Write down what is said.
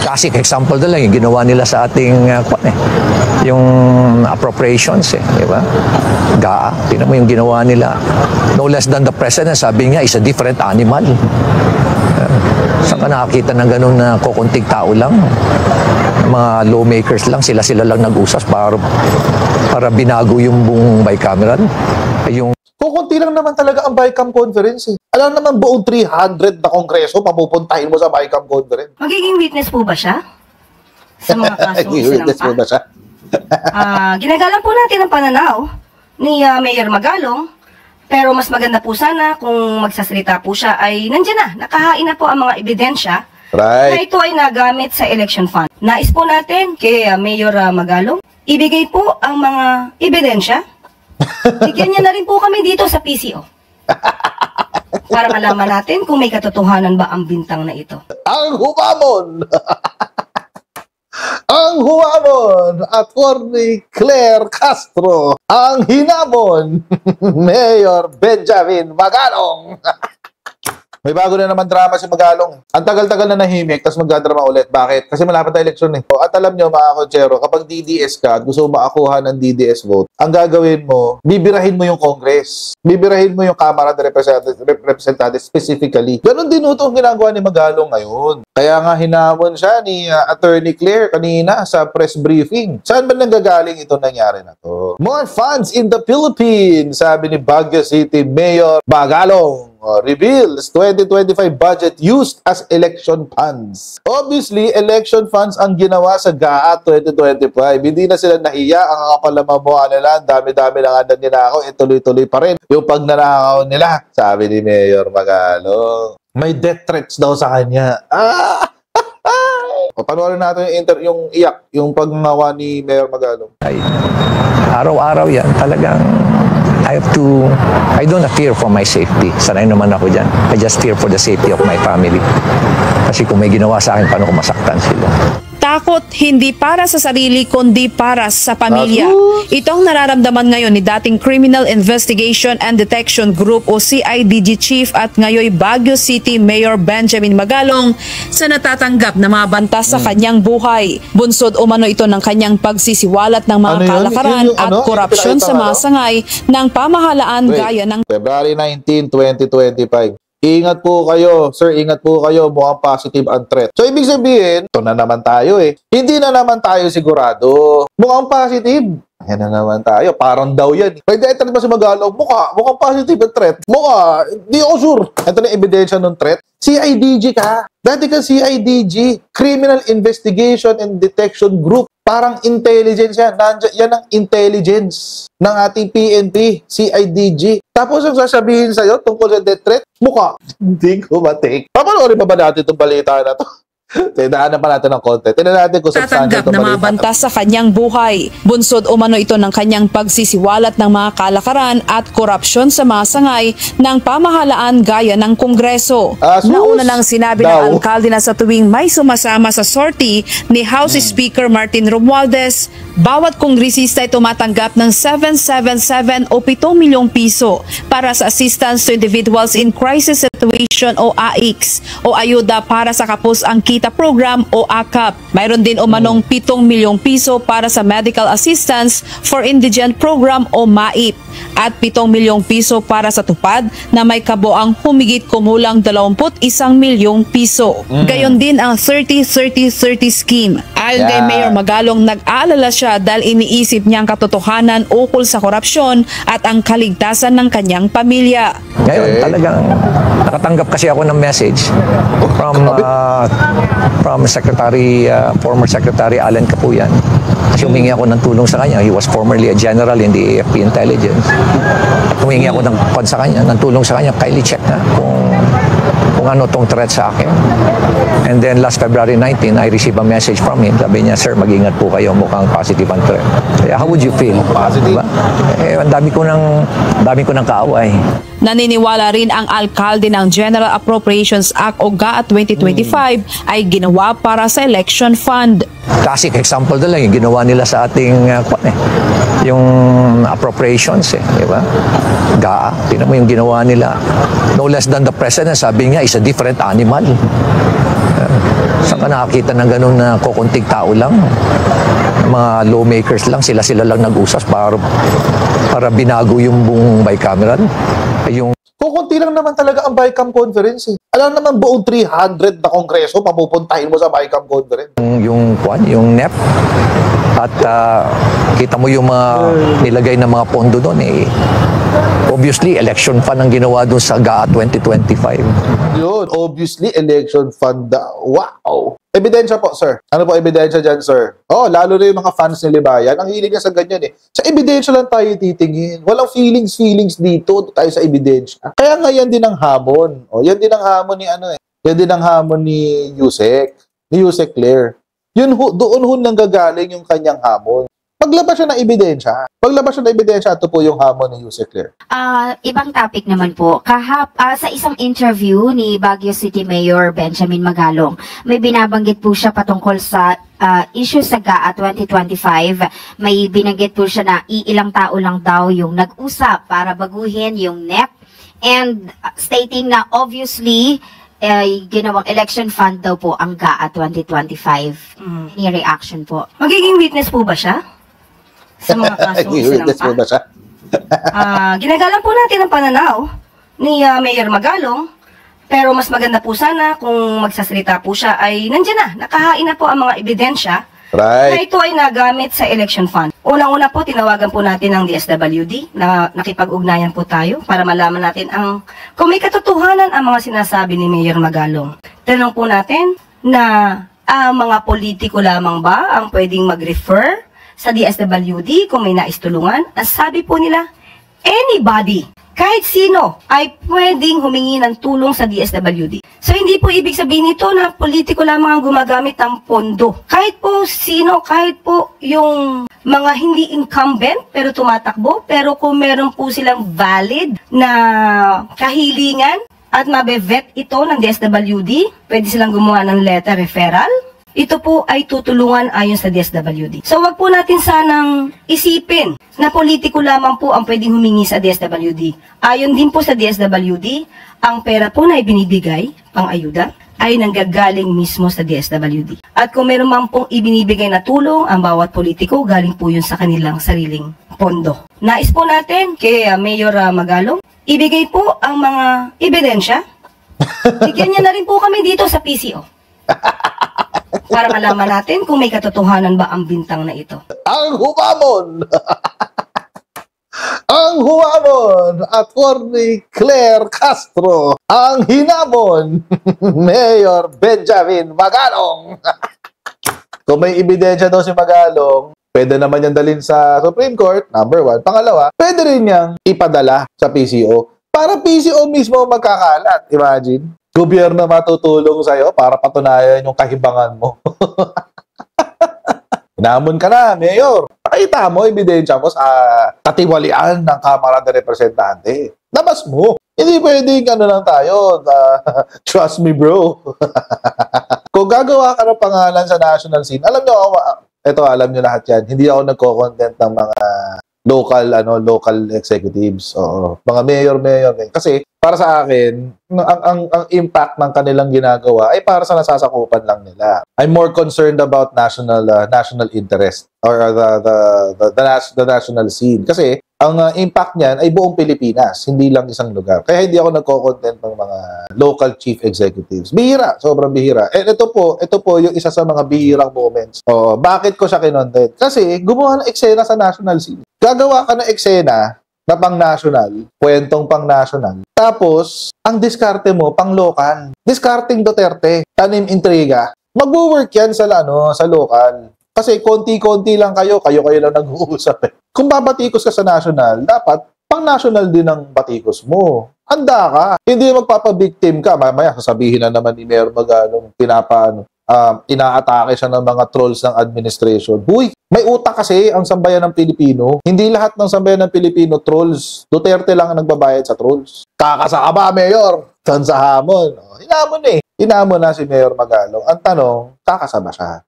Classic example na lang yung ginawa nila sa ating yung appropriations, di ba? GAA, tingnan mo yung ginawa nila. No less than the president, sabi niya, is a different animal. Saan ka nakakita ng ganun na kukunting tao lang? Mga lawmakers lang, sila-sila lang nag-usas para binago yung buong bicameral. Yung kukunti lang naman talaga ang BICAM conference. Alam naman buong 300 na kongreso, papupuntahin mo sa BICAM conference. Magiging witness po ba siya? Sa mga kasong witness po ba siya? Ginagalang po natin ang pananaw ni Mayor Magalong. Pero mas maganda po sana kung magsasalita po siya ay nandiyan na, nakahain na po ang mga ebidensya na ito ay nagamit sa election fund. Nais po natin kay Mayor Magalong, ibigay po ang mga ebidensya. Bigyan niya na rin po kami dito sa PCO. Para malaman natin kung may katotohanan ba ang bintang na ito. Ang humamon! Ang humamon! Attorney Claire Castro! Ang hinamon! Mayor Benjamin Magalong! May bago na naman drama si Magalong. Ang tagal-tagal na nahimik, tapos magdadrama ulit. Bakit? Kasi malapit na eleksyon eh. At alam nyo mga konsyero, kapag DDS ka at gusto mo makakuha ng DDS vote, ang gagawin mo, bibirahin mo yung Congress. Bibirahin mo yung Kamara de Representantes specifically. Ganon din ito ang ginagawa ni Magalong ngayon. Kaya nga hinamon siya ni Attorney Claire kanina sa press briefing. Saan ba nanggagaling ito nangyari na to? More funds in the Philippines, sabi ni Baguio City Mayor Magalong. Reveals 2025 budget used as election funds. Obviously, election funds ang ginawa sa GAA 2025. Hindi na sila nahiya. Ang kapalamamuha nila, ang dami-dami na nga ninakaw, tuloy-tuloy pa rin yung pagnanakaw nila, sabi ni Mayor Magalong. May death threats daw sa kanya. Panuorin natin yung iyak, yung pagnawa ni Mayor Magalong. Araw-araw yan, talagang I don't fear for my safety. Sanay naman ako dyan. I just fear for the safety of my family. Kasi kung may ginawa sa akin, paano kung masaktan sila? Takot hindi para sa sarili kundi para sa pamilya. Itong nararamdaman ngayon ni dating Criminal Investigation and Detection Group o CIDG Chief at ngayon Baguio City Mayor Benjamin Magalong sa natatanggap na mga banta sa kanyang buhay. Bunsod umano ito ng kanyang pagsisiwalat ng mga kalakaran at korupsyon sa mga sangay ng pamahalaan gaya ng February 19, 2025. Ingat po kayo, sir, ingat po kayo, mukhang positive ang threat. So, ibig sabihin, ito na naman tayo eh. Hindi na naman tayo sigurado. Mukhang positive. Ayan na naman tayo. Parang daw yan. Pwede ito ba si Magalong? Mukhang positive ang threat. Hindi ako sure. Ito na ebidensya ng threat. CIDG ka. Dati ka CIDG, Criminal Investigation and Detection Group. Parang intelligence yan. Yan ang intelligence ng ating PNP, CIDG. Tapos ang sasabihin sa'yo tungkol sa death threat, mukha. Hindi ko matik. Papanoorin pa ba natin itong balita na to? Tinaanan pa natin ng konti. Tingnan natin kung tatanggap na mga banta sa kanyang buhay. Bunsod umano ito ng kanyang pagsisiwalat ng mga kalakaran at korupsyon sa mga sangay ng pamahalaan gaya ng Kongreso. Nauna nang sinabi ng alkalde na sa tuwing may sumasama sa sortie ni House Speaker Martin Romualdez, bawat kongresista ay tumatanggap ng 777 o 7 milyong piso para sa assistance to individuals in crisis situation o AICS o ayuda para sa kapos ang kita program o AKAP. Mayroon din umanong 7 milyong piso para sa medical assistance for indigent program o MAIP at 7 milyong piso para sa tupad na may kabuang humigit kumulang 21 milyong piso. Gayon din ang 30-30-30 scheme. Ayon kay Mayor Magalong, nag-aalala siya dahil iniisip niya ang katotohanan ukol sa korupsyon at ang kaligtasan ng kanyang pamilya. Ngayon, talagang nakatanggap kasi ako ng message from former Secretary Alan Capuyan. Kasi humingi ako ng tulong sa kanya. He was formerly a general in the AFP Intelligence. Humingi ako ng tulong sa kanya. Kindly check na kung ano tong threat sa akin. And then last February 19, I received a message from him. Sabi niya, sir, mag-ingat po kayo. Mukhang positive ang threat. Kaya how would you feel? Positive? Diba? Ang dami ko ng kaaway. Naniniwala rin ang alkalde ng General Appropriations Act o GAA 2025 ay ginawa para sa election fund. Classic example na lang yung ginawa nila sa ating yung appropriations di ba? GAA, tingnan mo yung ginawa nila. No less than the president, sabi niya, is a different animal. Saan ka nakakita ng ganun na kukunting tao lang. Mga lawmakers lang, sila-sila lang nag-usas para binago yung buong bicameral. Yung Kukunti lang naman talaga ang BICAM conference. Eh. Alam naman buong 300 na kongreso, papupuntahin mo sa BICAM conference. yung NEP at kita mo yung mga nilagay na mga pondo doon obviously election fund ang ginawa doon sa GAA 2025. Yun, obviously, election fund. Wow! Ebidensya po, sir. Ano po ebidensya dyan, sir? Oh, lalo na yung mga fans ni Libayan. Ang hilig niya sa ganyan eh. Sa ebidensya lang tayo titingin. Walang feelings dito tayo sa ebidensya. Kaya nga yan din ang hamon. O, yan din ang hamon ni Yan din ang hamon ni Yusek. Ni Yusek Claire. Doon nang gagaling yung kanyang hamon. Paglabas siya ng ebidensya, ito po yung hamon ni Yusek Claire. Ibang topic naman po. Sa isang interview ni Baguio City Mayor Benjamin Magalong, may binabanggit po siya patungkol sa issue sa GAA 2025. May binanggit po siya na ilang tao lang daw yung nag-usap para baguhin yung NEP and stating na obviously ginawang election fund daw po ang GAA 2025. Ni reaction po. Magiging witness po ba siya? Sa mga kasong isinampa? Ginagalang po natin ang pananaw ni Mayor Magalong, pero mas maganda po sana kung magsasalita po siya ay nandiyan na, nakahain na po ang mga ebidensya na ito ay nagamit sa election fund. Unang-una po, tinawagan po natin ang DSWD na nakipag-ugnayan po tayo para malaman natin kung may katotohanan ang mga sinasabi ni Mayor Magalong. Tanong po natin na mga politiko lamang ba ang pwedeng mag-refer sa DSWD kung may naistulungan? Ang sabi po nila, anybody, kahit sino, ay pwedeng humingi ng tulong sa DSWD. So, hindi po ibig sabihin nito na politiko lamang ang gumagamit ng pondo. Kahit po sino, kahit po yung mga hindi incumbent pero tumatakbo, pero kung meron po silang valid na kahilingan at mabe-vet ito ng DSWD, pwede silang gumawa ng letter referral. Ito po ay tutulungan ayon sa DSWD. So wag po natin sanang isipin na politiko lamang po ang pwedeng humingi sa DSWD. Ayon din po sa DSWD, ang pera po na ibinibigay, pang-ayuda, ay nanggagaling mismo sa DSWD. At kung meron man pong ibinibigay na tulong ang bawat politiko, galing po yun sa kanilang sariling pondo. Nais po natin kay Mayor Magalong, ibigay po ang mga ebidensya. Bigyan niya na rin po kami dito sa PCO. Para malaman natin kung may katotohanan ba ang bintang na ito. Ang humamon! Ang humamon! Attorney Claire Castro. Ang hinamon! Mayor Benjamin Magalong. Kung may ebidensya daw si Magalong, pwede naman yan dalhin sa Supreme Court, number 1. Pangalawa, pwede rin niyang ipadala sa PCO para PCO mismo magkakalat. Imagine. Gobyerno matutulong sa'yo para patunayan yung kahibangan mo. Hinamon ka na, Mayor. Pakita mo, ebidensya mo sa katiwalian ng Kamara de Representante. Labas mo. Hindi pwedeng lang tayo. Trust me, bro. Kung gagawa ka ng pangalan sa national scene, alam nyo lahat yan. Hindi ako nagko-content ng mga local executives. Oo. Mga mayor. Kasi para sa akin, ang impact ng kanilang ginagawa ay para sa nasasakupan lang nila. I'm more concerned about national interest or the national scene. Kasi ang impact niyan ay buong Pilipinas, hindi lang isang lugar. Kaya hindi ako nagko-content ng mga local chief executives. Bihira, sobrang bihira. And ito po yung isa sa mga bihirang moments. Bakit ko siya kinontent? Kasi gumawa ng eksena sa national scene. Gagawa ka ng eksena na pang-national, kwentong pang-national. Tapos, ang diskarte mo, pang-local. Discarding Duterte, tanim intriga. Mag-work yan sa local. Kasi konti-konti lang kayo lang nag-uusap eh. Kung babatikos ka sa national, dapat pang-national din ang batikos mo. Handa ka. Hindi magpapabiktim ka. Mamaya sasabihin na naman ni Mayor Magalong inaatake siya ng mga trolls ng administration. Huy, may utak kasi ang sambayan ng Pilipino. Hindi lahat ng sambayan ng Pilipino trolls. Duterte lang ang nagbabayad sa trolls. Kakasa ka ba, Mayor? Tan sa hamon. Hinamon eh. Hinamon na si Mayor Magalong. Ang tanong, kakasa ba siya?